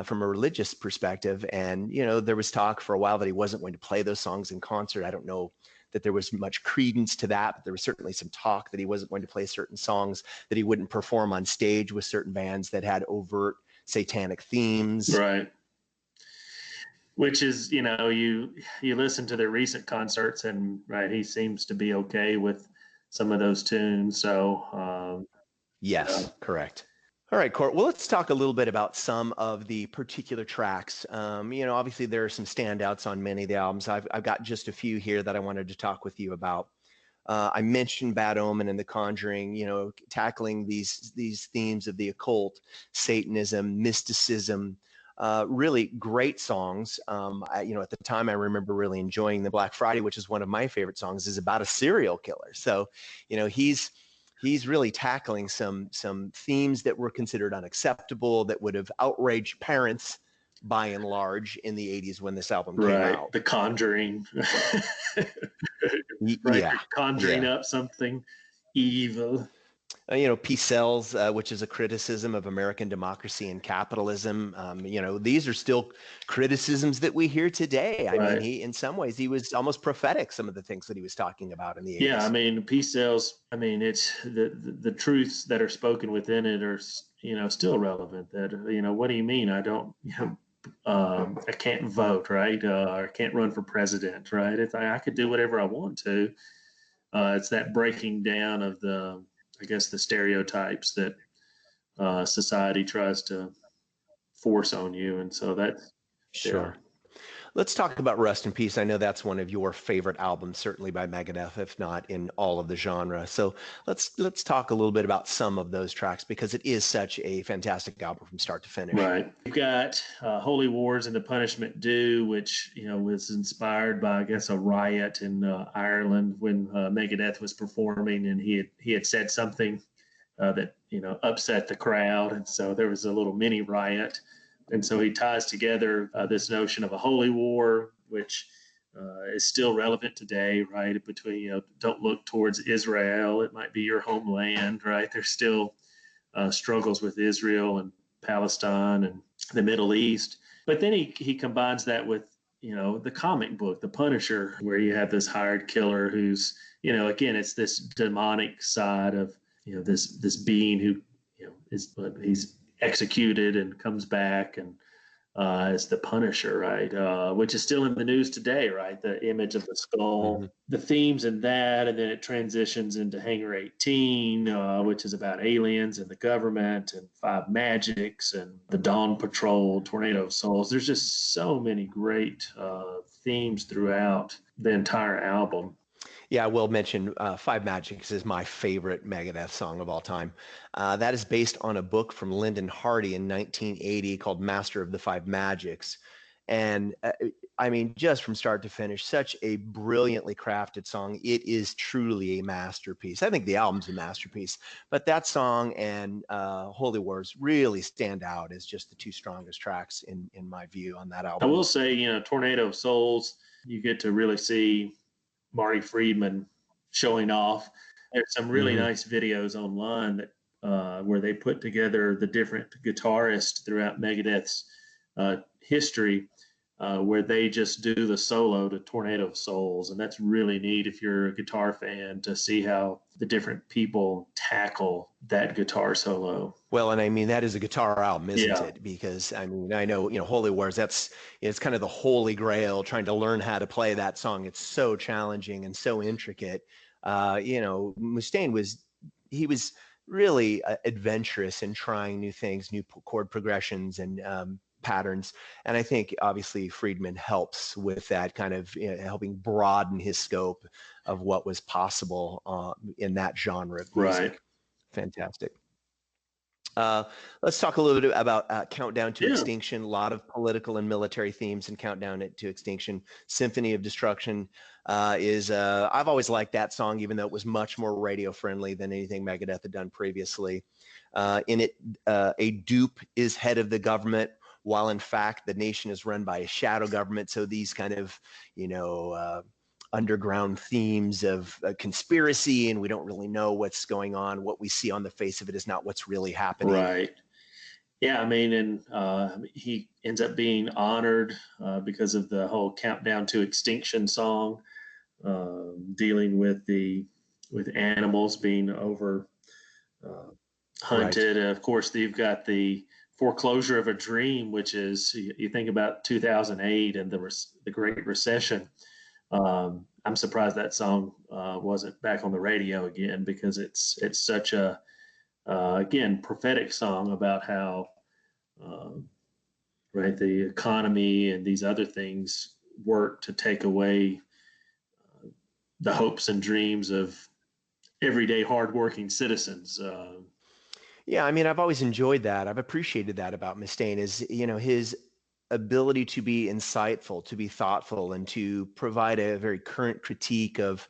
from a religious perspective. And, there was talk for a while that he wasn't going to play those songs in concert. I don't know that there was much credence to that, but there was certainly some talk that he wasn't going to play certain songs, that he wouldn't perform on stage with certain bands that had overt satanic themes. Right. Which is, you listen to their recent concerts, and right, he seems to be okay with some of those tunes. So yes, correct. All right, Court. Well, let's talk a little bit about some of the particular tracks. Obviously there are some standouts on many of the albums. I've got just a few here that I wanted to talk with you about. I mentioned Bad Omen and The Conjuring, tackling these themes of the occult, Satanism, mysticism, really great songs. At the time, I remember really enjoying The Black Friday, which is one of my favorite songs, is about a serial killer. So, he's really tackling some themes that were considered unacceptable, that would have outraged parents by and large in the 80s when this album came out. The Conjuring. Right. Yeah. Conjuring up something evil. Peace Sells, which is a criticism of American democracy and capitalism. These are still criticisms that we hear today. I mean, in some ways, he was almost prophetic, some of the things that he was talking about in the 80s. Yeah, I mean, Peace Sells, I mean, it's the truths that are spoken within it are, still relevant. That, what do you mean? I don't, I can't vote, right? I can't run for president, right? I could do whatever I want to. It's that breaking down of the stereotypes that society tries to force on you. And so that's sure. Let's talk about Rest in Peace. I know that's one of your favorite albums, certainly by Megadeth, if not in all of the genre. So let's talk a little bit about some of those tracks because it is such a fantastic album from start to finish. Right. You've got Holy Wars and the Punishment Due, which was inspired by, I guess, a riot in Ireland when Megadeth was performing, and he had said something that upset the crowd, and so there was a little mini riot, and so he ties together this notion of a holy war, which is still relevant today, right? Between don't look towards Israel; it might be your homeland, right? There's still struggles with Israel and Palestine and the Middle East. But then he combines that with the comic book, The Punisher, where you have this hired killer who's again it's this demonic side of this being who he's executed and comes back and as the Punisher, right? Which is still in the news today, right? The image of the skull, Hmm. the themes in that, and then it transitions into Hangar 18, which is about aliens and the government, and Five Magics and the Dawn Patrol, Tornado of Souls. There's just so many great themes throughout the entire album. Yeah, I will mention Five Magics is my favorite Megadeth song of all time. That is based on a book from Lyndon Hardy in 1980 called Master of the Five Magics. And I mean, just from start to finish, such a brilliantly crafted song. It is truly a masterpiece. I think the album's a masterpiece, but that song and Holy Wars really stand out as just the two strongest tracks in my view on that I album. will say, Tornado of Souls, you get to really see Marty Friedman showing off. There's some really Hmm. nice videos online that where they put together the different guitarists throughout Megadeth's history, where they just do the solo to Tornado of Souls, and that's really neat if you're a guitar fan to see how the different people tackle that guitar solo. Well, and I mean that is a guitar album, isn't Yeah, it? Because I mean, I know, Holy Wars, it's kind of the holy grail trying to learn how to play that song. It's so challenging and so intricate. Mustaine was really adventurous in trying new things, new chord progressions and patterns. And I think obviously Friedman helps with that kind of helping broaden his scope of what was possible in that genre of right. music. Fantastic. Uh, let's talk a little bit about Countdown to Yeah, Extinction. A lot of political and military themes in Countdown to Extinction. Symphony of Destruction I've always liked that song, even though it was much more radio friendly than anything Megadeth had done previously. In it, a dupe is head of the government, while in fact the nation is run by a shadow government. So these kind of, underground themes of conspiracy, and we don't really know what's going on. What we see on the face of it is not what's really happening. right. Yeah, I mean, and he ends up being honored because of the whole Countdown to Extinction song, dealing with animals being over uh, Right. hunted. Of course, you've got the Foreclosure of a Dream, which is you think about 2008 and the Great Recession. I'm surprised that song wasn't back on the radio again because it's such a again prophetic song about how um, right the economy and these other things work to take away the hopes and dreams of everyday hardworking citizens. Yeah, I mean, I've always enjoyed that. I've appreciated that about Mustaine is, his ability to be insightful, to be thoughtful, and to provide a very current critique of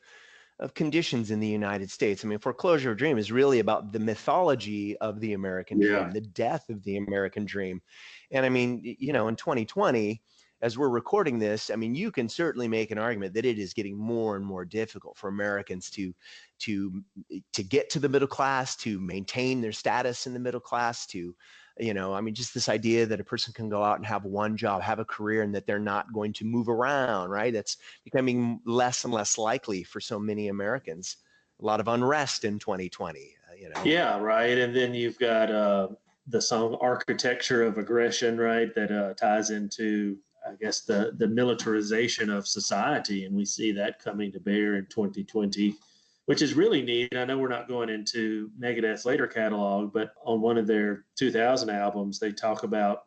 conditions in the United States. I mean, Foreclosure of a Dream is really about the mythology of the American Yeah, dream, the death of the American dream. And I mean, in 2020, as we're recording this, I mean, you can certainly make an argument that it is getting more and more difficult for Americans to to get to the middle class, to maintain their status in the middle class, to I mean, just this idea that a person can go out and have one job, have a career, and that they're not going to move around, right? That's becoming less and less likely for so many Americans. A lot of unrest in 2020. yeah, right. And then you've got the song "Architecture of Aggression," right, that ties into I guess the militarization of society, and we see that coming to bear in 2020, which is really neat. I know we're not going into Megadeth's later catalog, but on one of their 2000 albums, they talk about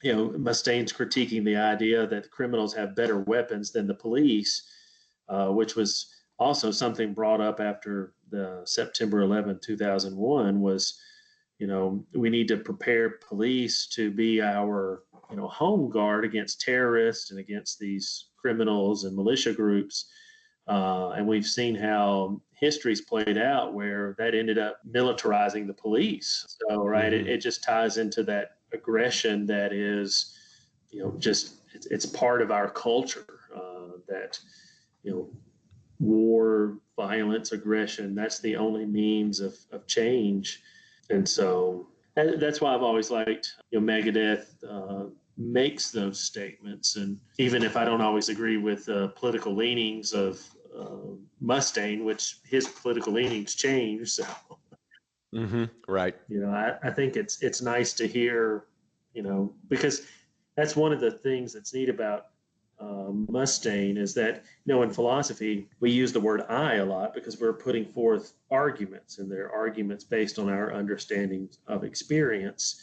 Mustaine's critiquing the idea that criminals have better weapons than the police, which was also something brought up after the September 11th, 2001 was, we need to prepare police to be our, home guard against terrorists and against these criminals and militia groups. And we've seen how history's played out where that ended up militarizing the police. So, right, it just ties into that aggression that is, just it's part of our culture that, war, violence, aggression, that's the only means of change. And so that's why I've always liked, Megadeth makes those statements. And even if I don't always agree with political leanings of Mustaine, which his political leanings change. So, Right. I think it's nice to hear, because that's one of the things that's neat about Mustaine is that, in philosophy, we use the word I a lot because we're putting forth arguments, and they're arguments based on our understanding of experience.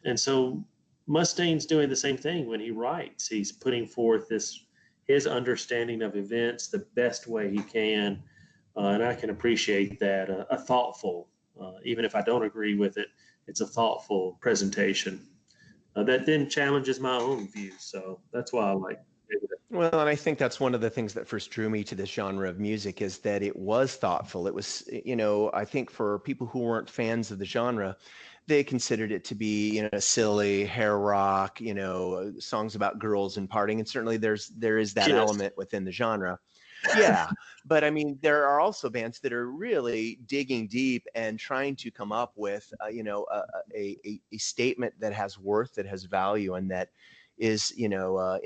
And so Mustaine's doing the same thing when he writes. He's putting forth his understanding of events the best way he can. And I can appreciate that. A thoughtful, even if I don't agree with it, it's a thoughtful presentation that then challenges my own views. So that's why I like it. Well, and I think that's one of the things that first drew me to this genre of music is that it was thoughtful. It was, I think for people who weren't fans of the genre, they considered it to be, silly hair rock, songs about girls and partying. And certainly there is that element within the genre. Yeah. But I mean, there are also bands that are really digging deep and trying to come up with, a statement that has worth, that has value, and that is,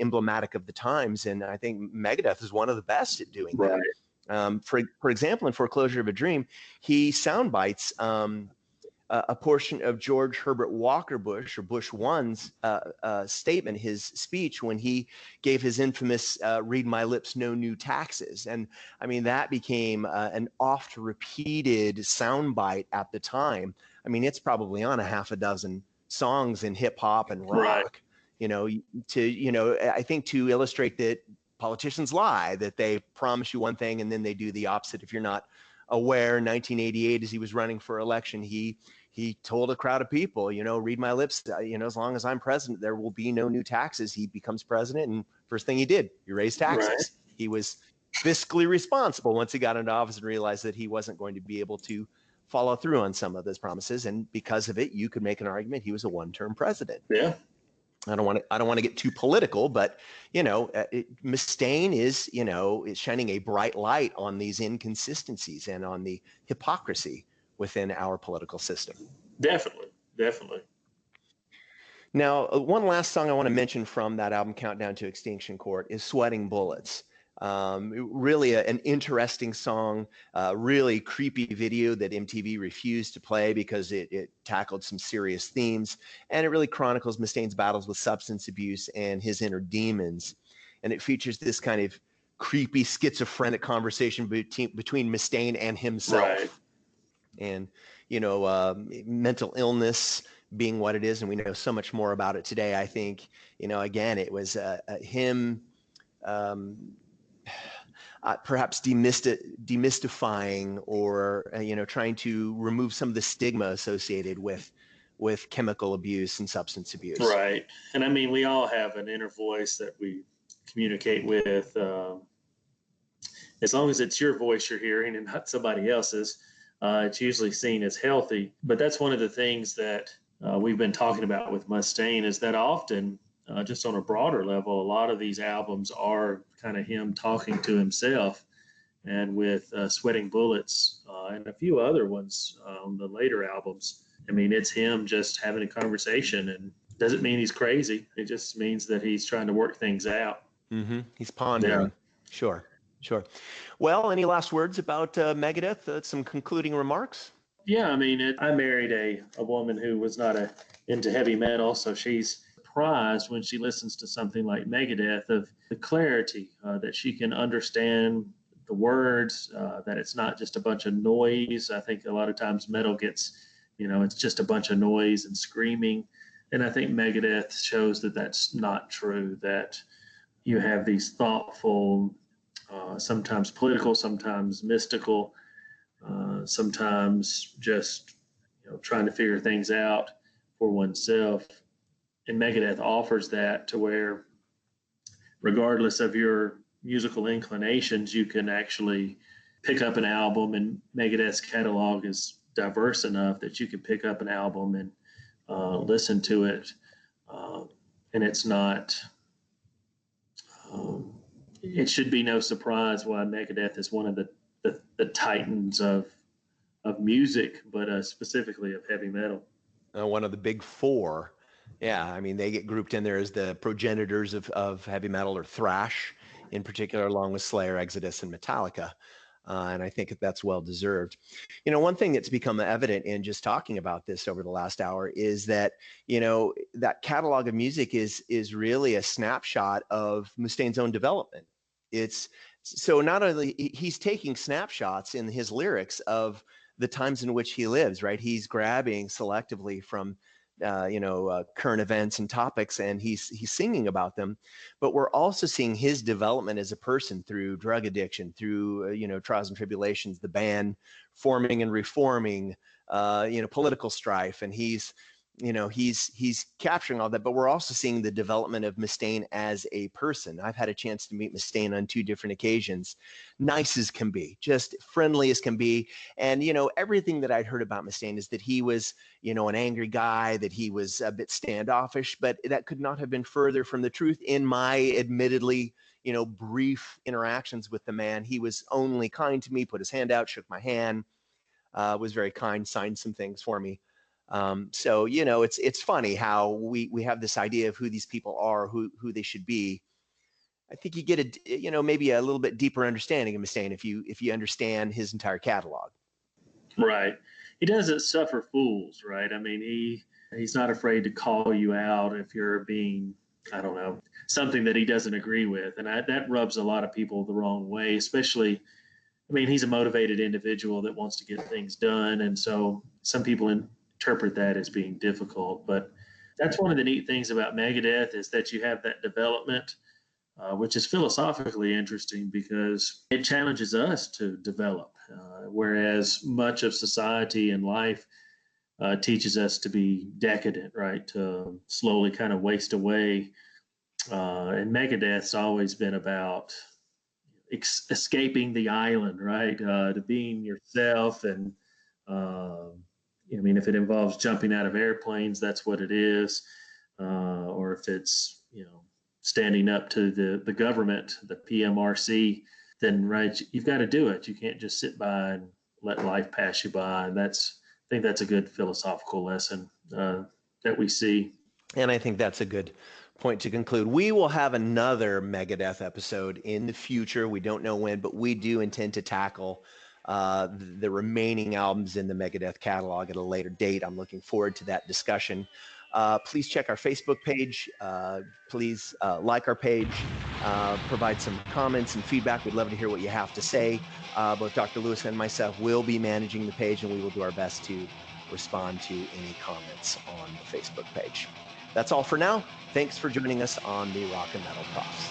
emblematic of the times. And I think Megadeth is one of the best at doing that. For example, in Foreclosure of a Dream, he sound bites a portion of George Herbert Walker Bush, or Bush One's statement, his speech when he gave his infamous "Read My Lips, No New Taxes." And I mean, that became an oft repeated soundbite at the time. I mean, it's probably on a half a dozen songs in hip hop and rock. I think to illustrate that politicians lie, that they promise you one thing and then they do the opposite. If you're not aware, in 1988, as he was running for election, he told a crowd of people, read my lips, as long as I'm president, there will be no new taxes. He becomes president, and first thing he did, he raised taxes. He was fiscally responsible once he got into office and realized that he wasn't going to be able to follow through on some of those promises. And because of it, you could make an argument he was a one-term president. Yeah. I don't want to get too political, but Mustaine is shining a bright light on these inconsistencies and on the hypocrisy within our political system. Definitely. Now, one last song I want to mention from that album, Countdown to Extinction Court, is Sweating Bullets. Really an interesting song, really creepy video that MTV refused to play because it tackled some serious themes, and it really chronicles Mustaine's battles with substance abuse and his inner demons. And it features this kind of creepy schizophrenic conversation between Mustaine and himself. And, mental illness being what it is, and we know so much more about it today. I think, again, it was him perhaps demystifying or trying to remove some of the stigma associated with chemical abuse and substance abuse. Right. And I mean, we all have an inner voice that we communicate with. As long as it's your voice you're hearing and not somebody else's, it's usually seen as healthy. But that's one of the things that we've been talking about with Mustaine, is that often, just on a broader level, a lot of these albums are kind of him talking to himself. And with Sweating Bullets and a few other ones on the later albums, I mean, it's him just having a conversation, and doesn't mean he's crazy. It just means that he's trying to work things out. He's pondering. Yeah. Sure. Well, any last words about Megadeth? Some concluding remarks? Yeah, I mean, I married a woman who was not into heavy metal, so she's surprised when she listens to something like Megadeth of the clarity that she can understand the words, that it's not just a bunch of noise. I think a lot of times metal gets, it's just a bunch of noise and screaming. And I think Megadeth shows that that's not true, that you have these thoughtful, sometimes political, sometimes mystical, sometimes just trying to figure things out for oneself. And Megadeth offers that to where, regardless of your musical inclinations, you can actually pick up an album. And Megadeth's catalog is diverse enough that you can pick up an album and listen to it. Uh, and it's not, um, it should be no surprise why Megadeth is one of the titans of music, but specifically of heavy metal. One of the big four. Yeah, I mean, they get grouped in there as the progenitors of heavy metal, or thrash in particular, along with Slayer, Exodus, and Metallica. And I think that's well deserved. One thing that's become evident in just talking about this over the last hour is that, that catalog of music is really a snapshot of Mustaine's own development. It's so not only he's taking snapshots in his lyrics of the times in which he lives, right? He's grabbing selectively from current events and topics, and he's singing about them. But we're also seeing his development as a person through drug addiction, through trials and tribulations, the band forming and reforming, political strife, and he's capturing all that. But we're also seeing the development of Mustaine as a person. I've had a chance to meet Mustaine on 2 different occasions. Nice as can be, just friendly as can be. And everything that I'd heard about Mustaine is that he was an angry guy, that he was a bit standoffish, but that could not have been further from the truth in my admittedly brief interactions with the man. He was only kind to me, put his hand out, shook my hand, was very kind, signed some things for me. So it's funny how we have this idea of who these people are, who they should be. I think you get maybe a little bit deeper understanding of Mustaine if you understand his entire catalog. Right. He doesn't suffer fools, right? I mean, he's not afraid to call you out if you're being, I don't know, something that he doesn't agree with, and that rubs a lot of people the wrong way. Especially, I mean, he's a motivated individual that wants to get things done, and so some people interpret that as being difficult. But that's one of the neat things about Megadeth, is that you have that development, which is philosophically interesting because it challenges us to develop, whereas much of society and life teaches us to be decadent, right? To slowly kind of waste away. And Megadeth's always been about escaping the island, right? To being yourself. And I mean, if it involves jumping out of airplanes, that's what it is. Or if it's, standing up to the government, the PMRC, then right, you've got to do it. You can't just sit by and let life pass you by. And I think that's a good philosophical lesson that we see. And I think that's a good point to conclude. We will have another Megadeth episode in the future. We don't know when, but we do intend to tackle the remaining albums in the Megadeth catalog at a later date. I'm looking forward to that discussion. Please check our Facebook page. Please like our page. Provide some comments and feedback. We'd love to hear what you have to say. Both Dr. Lewis and myself will be managing the page, and we will do our best to respond to any comments on the Facebook page. That's all for now. Thanks for joining us on the Rock and Metal Profs.